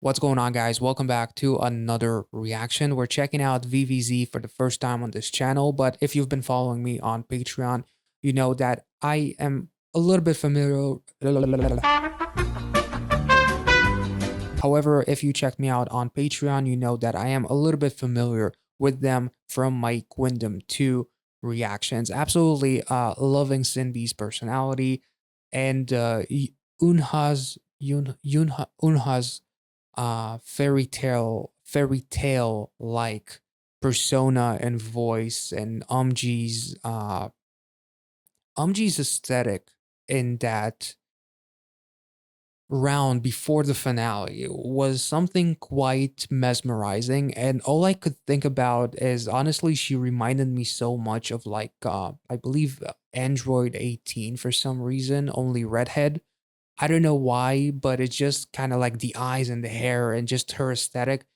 What's going on, guys? Welcome back to another reaction. We're checking out VVZ for the first time on this channel, but if you've been following me on Patreon, you know that I am a little bit familiar. However, if you check me out on Patreon, you know that I am a little bit familiar with them from my Quindom 2 reactions. Absolutely loving Cindy's personality and Unha's fairy tale like persona and voice, and Umji's aesthetic in that round before the finale was something quite mesmerizing, and all I could think about is, honestly, she reminded me so much of, like, I believe Android 18 for some reason, only redhead. I don't know why, but it's just kind of like the eyes and the hair and just her aesthetic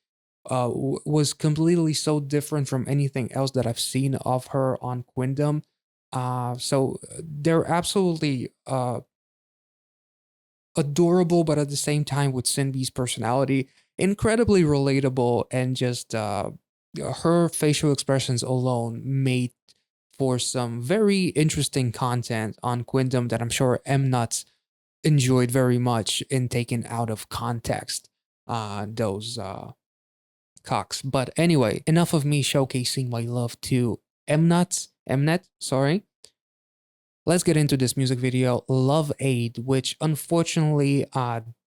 was completely so different from anything else that I've seen of her on Quindom. So they're absolutely adorable, but at the same time, with Cindy's personality, incredibly relatable, and just her facial expressions alone made for some very interesting content on Quindom that I'm sure M Nuts enjoyed very much in taking out of context those cocks. But anyway, enough of me showcasing my love to Mnet, sorry. Let's get into this music video, Loveade, which unfortunately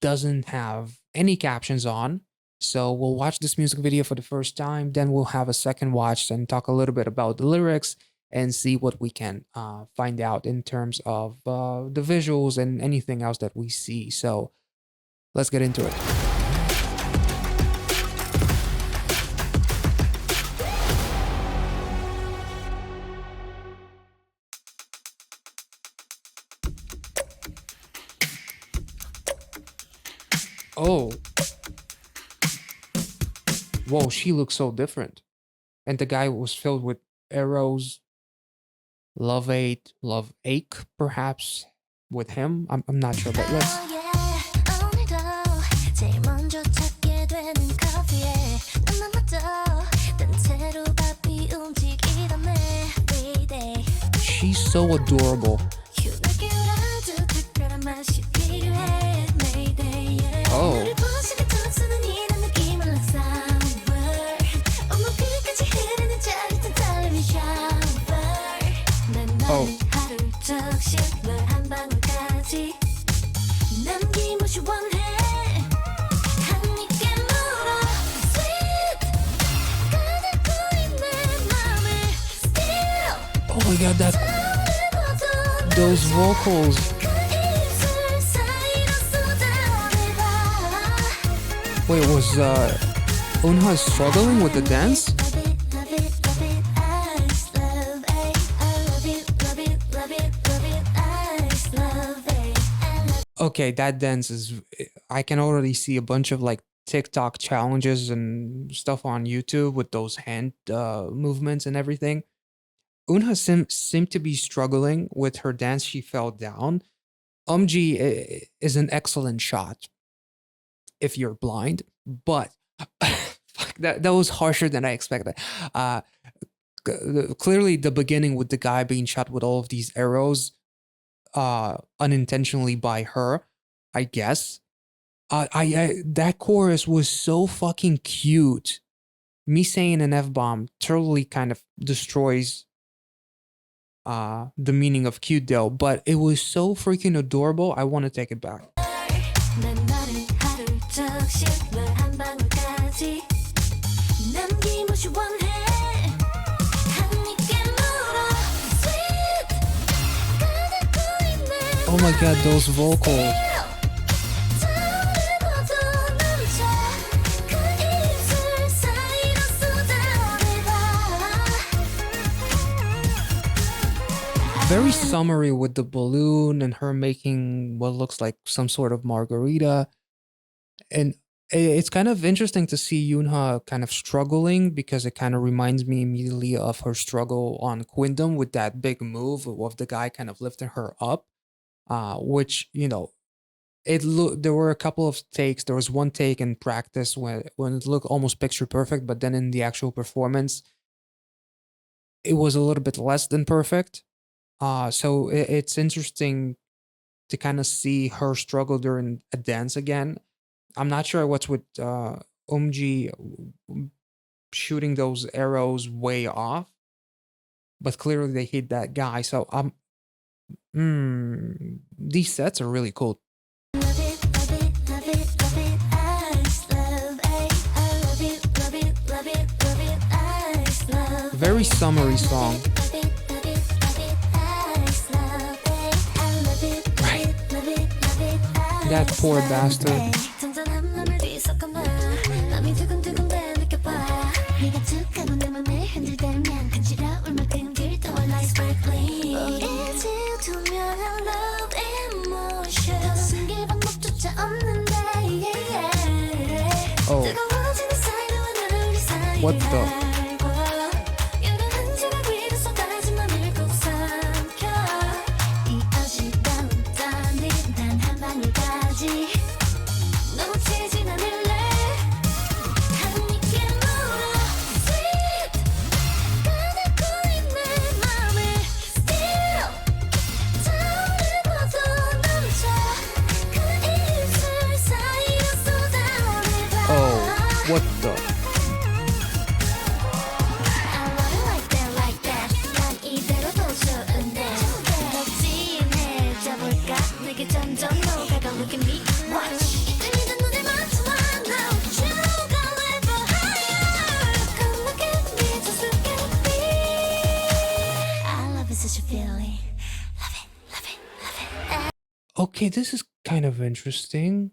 doesn't have any captions on. So we'll watch this music video for the first time, then we'll have a second watch and talk a little bit about the lyrics and see what we can find out in terms of the visuals and anything else that we see. So let's get into it. Oh, whoa, she looks so different. And the guy was filled with arrows. Loveade, love ache, perhaps, with him. I'm not sure, but let's. She's so adorable. Oh. Oh. Oh my god, those vocals. Wait, was Unha struggling with the dance? Okay, that dance is, I can already see a bunch of like TikTok challenges and stuff on YouTube with those hand movements and everything. Unha seemed to be struggling with her dance. She fell down. Is an excellent shot if you're blind, but that was harsher than I expected. Uh, Clearly, the beginning with the guy being shot with all of these arrows, unintentionally by her, I guess. I that chorus was so fucking cute. Me saying an F bomb totally kind of destroys the meaning of cute though, but it was so freaking adorable. I want to take it back. Oh my god, those vocals. Very summery with the balloon and her making what looks like some sort of margarita. And it's kind of interesting to see Yoonha kind of struggling, because it kind of reminds me immediately of her struggle on Quindom with that big move of the guy kind of lifting her up, which, you know, there were a couple of takes. There was one take in practice when it looked almost picture perfect, but then in the actual performance, it was a little bit less than perfect. So it's interesting to kind of see her struggle during a dance again. I'm not sure what's with Umji shooting those arrows way off, but clearly they hit that guy. So these sets are really cool. Very summery song. Right. That poor bastard. Oh. What the? What the? Okay, this is kind of interesting.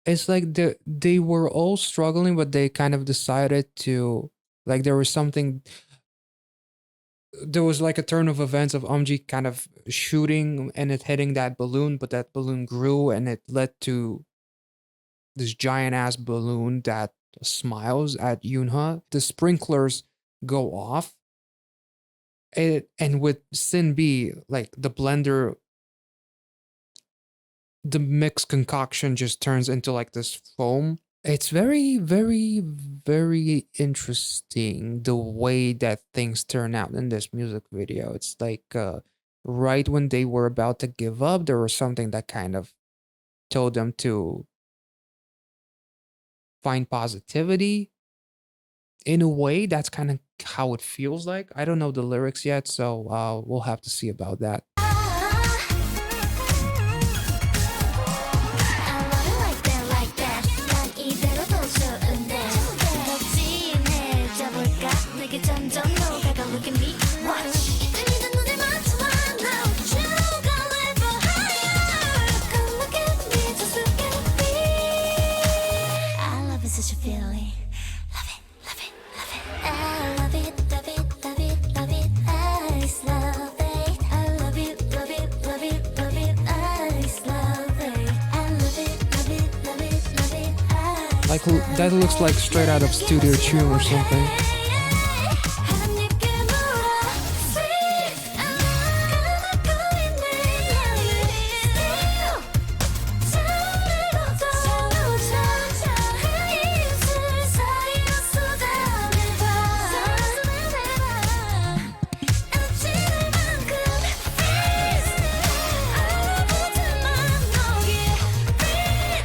It's like they were all struggling, but they kind of decided to, like, there was something. There was like a turn of events of Umji kind of shooting and it hitting that balloon, but that balloon grew and it led to this giant ass balloon that smiles at Yunha. The sprinklers go off. And with Sin B, like the blender, the mixed concoction just turns into like this foam. It's very, very, very interesting the way that things turn out in this music video. It's like right when they were about to give up, there was something that kind of told them to find positivity. In a way, that's kind of how it feels like. I don't know the lyrics yet, so we'll have to see about that. Like, that looks like straight out of Studio Tune or something.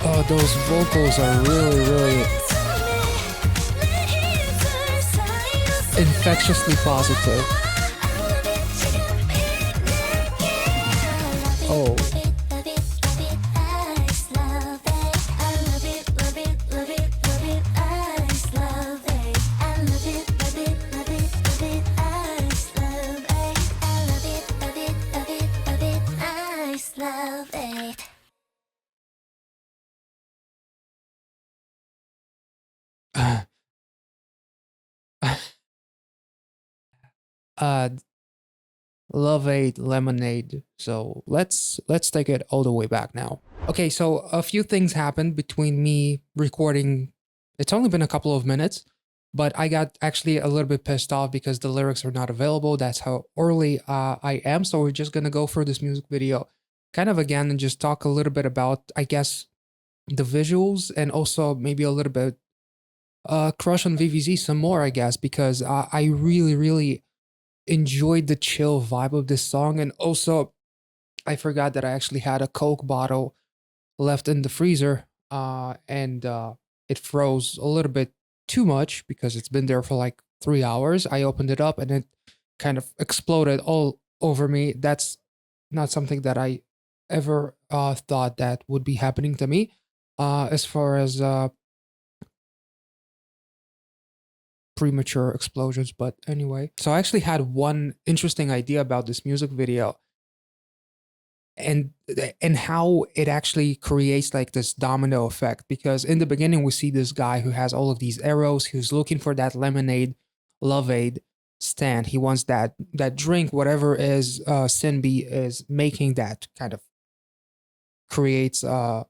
Oh, those vocals are really infectiously positive. Oh. Loveade Lemonade. So let's take it all the way back now. Okay, so a few things happened between me recording. It's only been a couple of minutes, but I got actually a little bit pissed off because the lyrics are not available. That's how early I am. So we're just gonna go for this music video kind of again and just talk a little bit about, I guess, the visuals and also maybe a little bit crush on VVZ some more, I guess, because I really, really enjoyed the chill vibe of this song. And also, I forgot that I actually had a Coke bottle left in the freezer, and it froze a little bit too much because it's been there for like 3 hours. I opened it up and it kind of exploded all over me. That's not something that I ever thought that would be happening to me. As far as premature explosions, but anyway. So I actually had one interesting idea about this music video and how it actually creates like this domino effect, because in the beginning we see this guy who has all of these arrows, who's looking for that lemonade Loveade stand. He wants that drink, whatever is Sinbi is making, that kind of creates a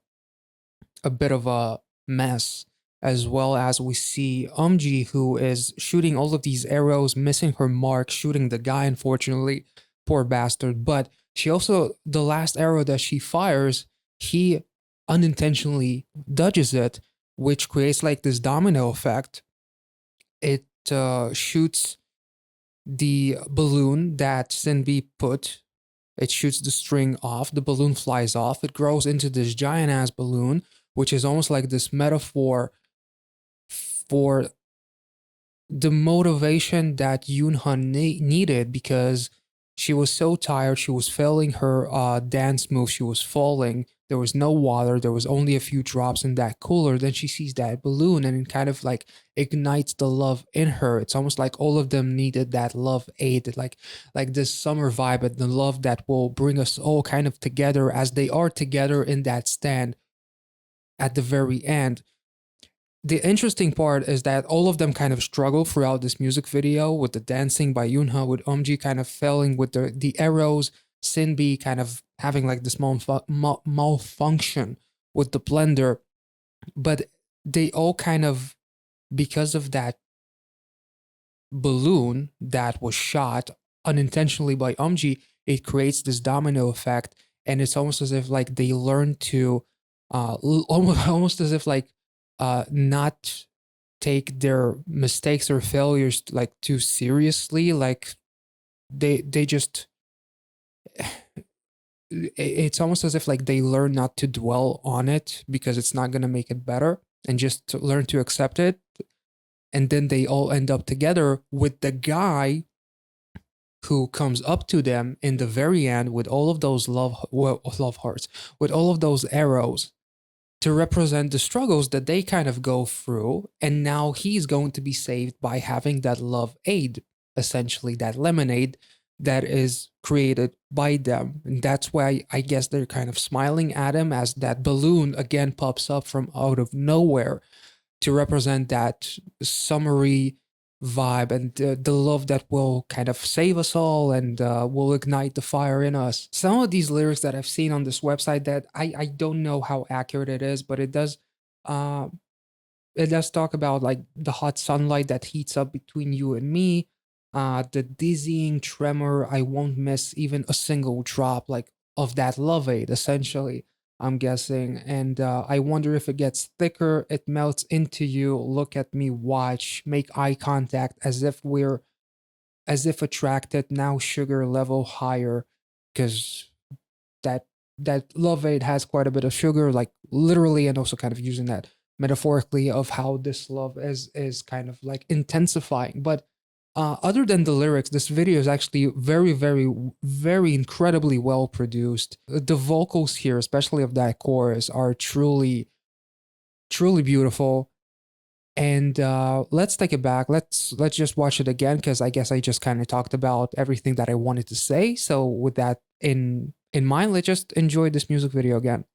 bit of a mess, as well as we see who is shooting all of these arrows, missing her mark, shooting the guy, unfortunately, poor bastard. But she also, the last arrow that she fires, he unintentionally dodges it, which creates like this domino effect. It shoots the balloon that Sinbi put. It shoots the string off, the balloon flies off, it grows into this giant ass balloon, which is almost like this metaphor for the motivation that Yoonha needed, because she was so tired. She was failing her dance move. She was falling. There was no water. There was only a few drops in that cooler. Then she sees that balloon and it kind of like ignites the love in her. It's almost like all of them needed that love aid, like this summer vibe and the love that will bring us all kind of together as they are together in that stand at the very end. The interesting part is that all of them kind of struggle throughout this music video, with the dancing by Yoonha, with kind of failing with the arrows, Sinbi kind of having like this malfunction with the blender. But they all kind of, because of that balloon that was shot unintentionally by it creates this domino effect. And it's almost as if like they learn to almost as if like not take their mistakes or failures like too seriously. Like they just it's almost as if like they learn not to dwell on it because it's not going to make it better, and just to learn to accept it. And then they all end up together with the guy who comes up to them in the very end with all of those love hearts, with all of those arrows, to represent the struggles that they kind of go through. And now he's going to be saved by having that love aid, essentially that lemonade that is created by them. And that's why I guess they're kind of smiling at him as that balloon again pops up from out of nowhere, to represent that summery vibe and the love that will kind of save us all and will ignite the fire in us. Some of these lyrics that I've seen on this website, that I don't know how accurate it is, but uh, it does talk about like the hot sunlight that heats up between you and me, the dizzying tremor. I won't miss even a single drop like of that love aid, essentially, I'm guessing. And I wonder if it gets thicker, it melts into you. Look at me, watch, make eye contact, as if attracted. Now sugar level higher, because that love aid has quite a bit of sugar, like literally, and also kind of using that metaphorically of how this love is kind of like intensifying. But other than the lyrics, this video is actually very, very, very incredibly well produced. The vocals here, especially of that chorus, are truly, truly beautiful. And let's take it back. Let's just watch it again, because I guess I just kind of talked about everything that I wanted to say. So with that in mind, let's just enjoy this music video again.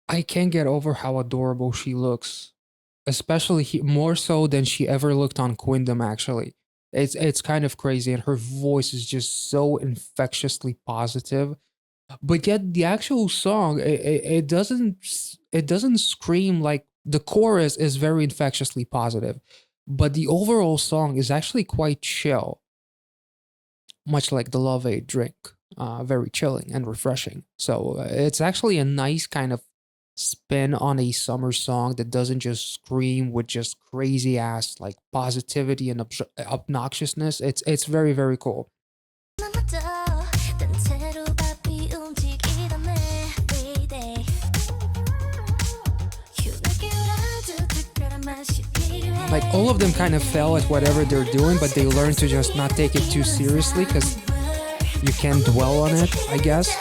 I can't get over how adorable she looks, especially more so than she ever looked on Queendom. Actually, it's kind of crazy, and her voice is just so infectiously positive. But yet the actual song, it doesn't scream. Like, the chorus is very infectiously positive, but the overall song is actually quite chill, much like the Loveade drink. Very chilling and refreshing. So it's actually a nice kind of spin on a summer song that doesn't just scream with just crazy ass like positivity and obnoxiousness. It's very very cool. Like, all of them kind of fail at whatever they're doing, but they learn to just not take it too seriously because you can't dwell on it, I guess.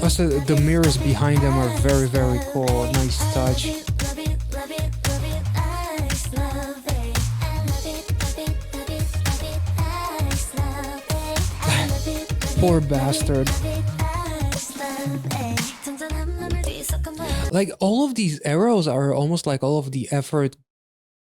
Also, the mirrors behind them are very, very cool. Nice touch. Poor bastard. Like, all of these arrows are almost like all of the effort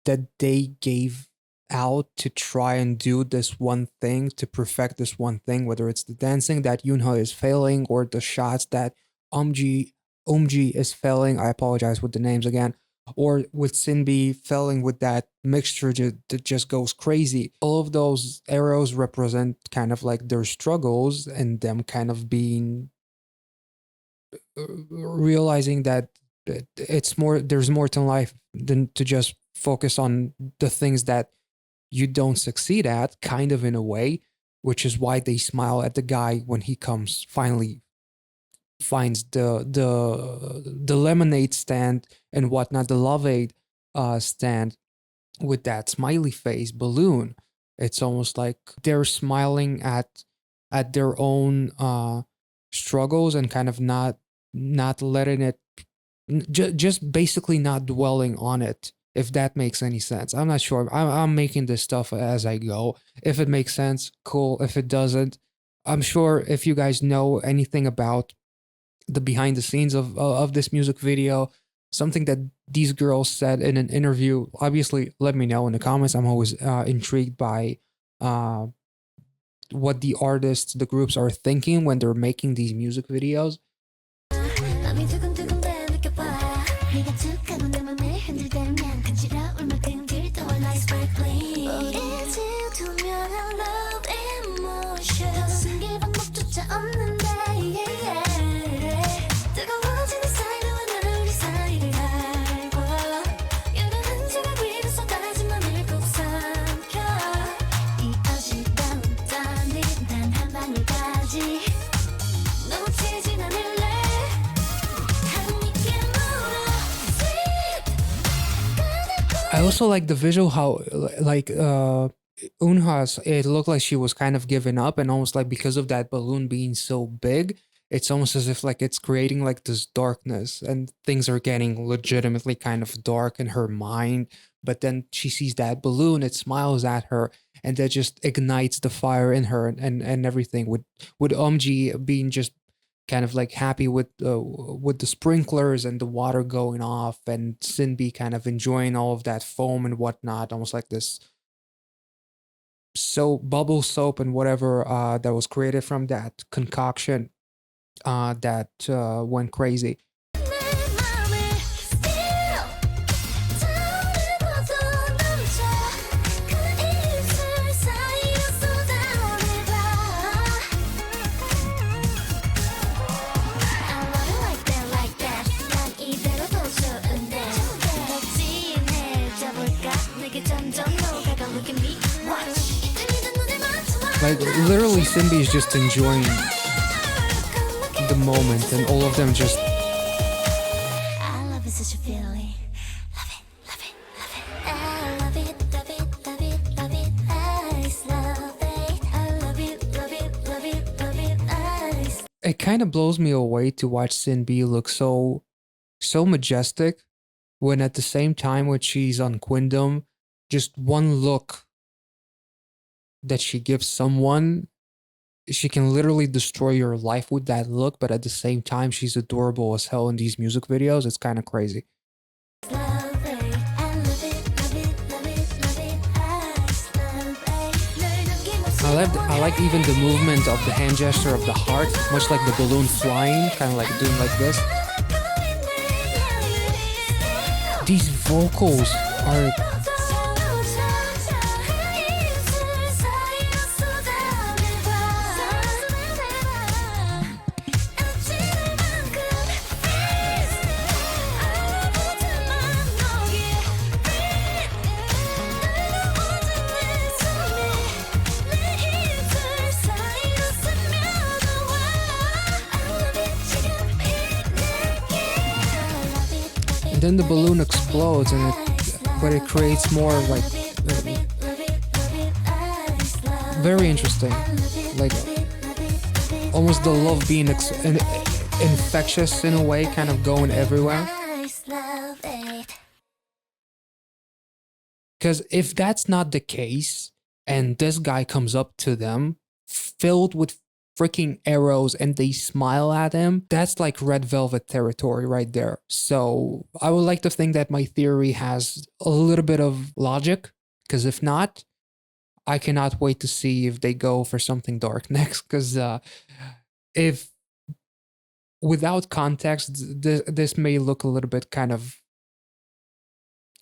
that they gave out to try and do this one thing, to perfect this one thing, whether it's the dancing that Yunho is failing or the shots that Umji is failing. I apologize with the names again. Or with Sinbi failing with that mixture that just goes crazy. All of those arrows represent kind of like their struggles and them kind of being realizing that it's more, there's more to life than to just focus on the things that you don't succeed at, kind of, in a way, which is why they smile at the guy when he comes, finally finds the lemonade stand and whatnot, the Loveade stand with that smiley face balloon. It's almost like they're smiling at their own struggles and kind of not letting it, just basically not dwelling on it, if that makes any sense. I'm not sure. I'm making this stuff as I go. If it makes sense, cool. If it doesn't, I'm sure if you guys know anything about the behind the scenes of this music video, something that these girls said in an interview, obviously let me know in the comments. I'm always intrigued by what the artists, the groups are thinking when they're making these music videos. I also like the visual, how like Unha's, it looked like she was kind of giving up, and almost like because of that balloon being so big, it's almost as if like it's creating like this darkness and things are getting legitimately kind of dark in her mind. But then she sees that balloon, it smiles at her, and that just ignites the fire in her, and everything. With Omji being just kind of like happy with the sprinklers and the water going off, and Sinbi kind of enjoying all of that foam and whatnot, almost like this bubble soap and whatever that was created from that concoction that went crazy. Like, literally, Sinbi is just enjoying the moment, and all of them just it kind of blows me away to watch Sin B look so majestic when at the same time when she's on Quindom, just one look that she gives someone, she can literally destroy your life with that look, but at the same time she's adorable as hell in these music videos. It's kind of crazy. I like even the movement of the hand gesture of the heart, much like the balloon flying, kind of like doing like this. These vocals are... Then the balloon explodes, and but it creates more like very interesting, like almost the love being infectious in a way, kind of going everywhere. Because if that's not the case, and this guy comes up to them filled with freaking arrows and they smile at him, that's like red velvet territory right there. So I would like to think that my theory has a little bit of logic, because if not, I cannot wait to see if they go for something dark next. Because if without context, this may look a little bit kind of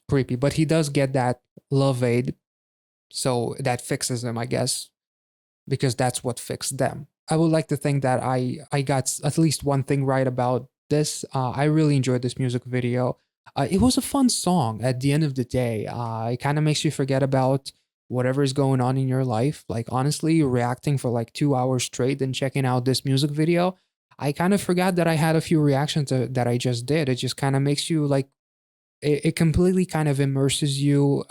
creepy, but he does get that Loveade, so that fixes him, I guess, because that's what fixed them. I would like to think that I got at least one thing right about this. I really enjoyed this music video. It was a fun song at the end of the day. It kind of makes you forget about whatever is going on in your life. Like, honestly, reacting for like 2 hours straight and checking out this music video, I kind of forgot that I had a few reactions that I just did. It just kind of makes you like, it completely kind of immerses you.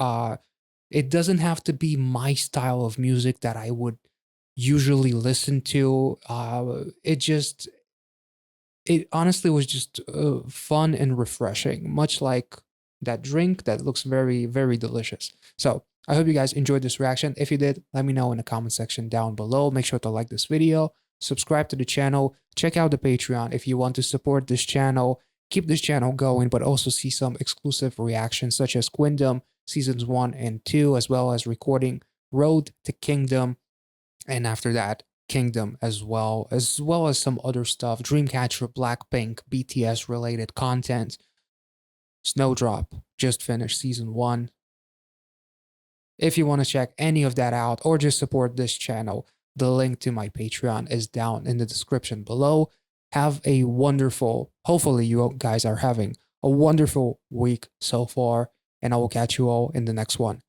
It doesn't have to be my style of music that I would usually listen to. It honestly was just fun and refreshing, much like that drink that looks very, very delicious. So I hope you guys enjoyed this reaction. If you did, let me know in the comment section down below. Make sure to like this video, subscribe to the channel, check out the Patreon if you want to support this channel, keep this channel going, but also see some exclusive reactions such as Quindom Seasons 1 and 2, as well as recording Road to Kingdom, and after that, Kingdom as well as some other stuff, Dreamcatcher, Blackpink, BTS related content. Snowdrop just finished Season 1. If you want to check any of that out or just support this channel, the link to my Patreon is down in the description below. Have a wonderful, hopefully you guys are having a wonderful week so far, and I will catch you all in the next one.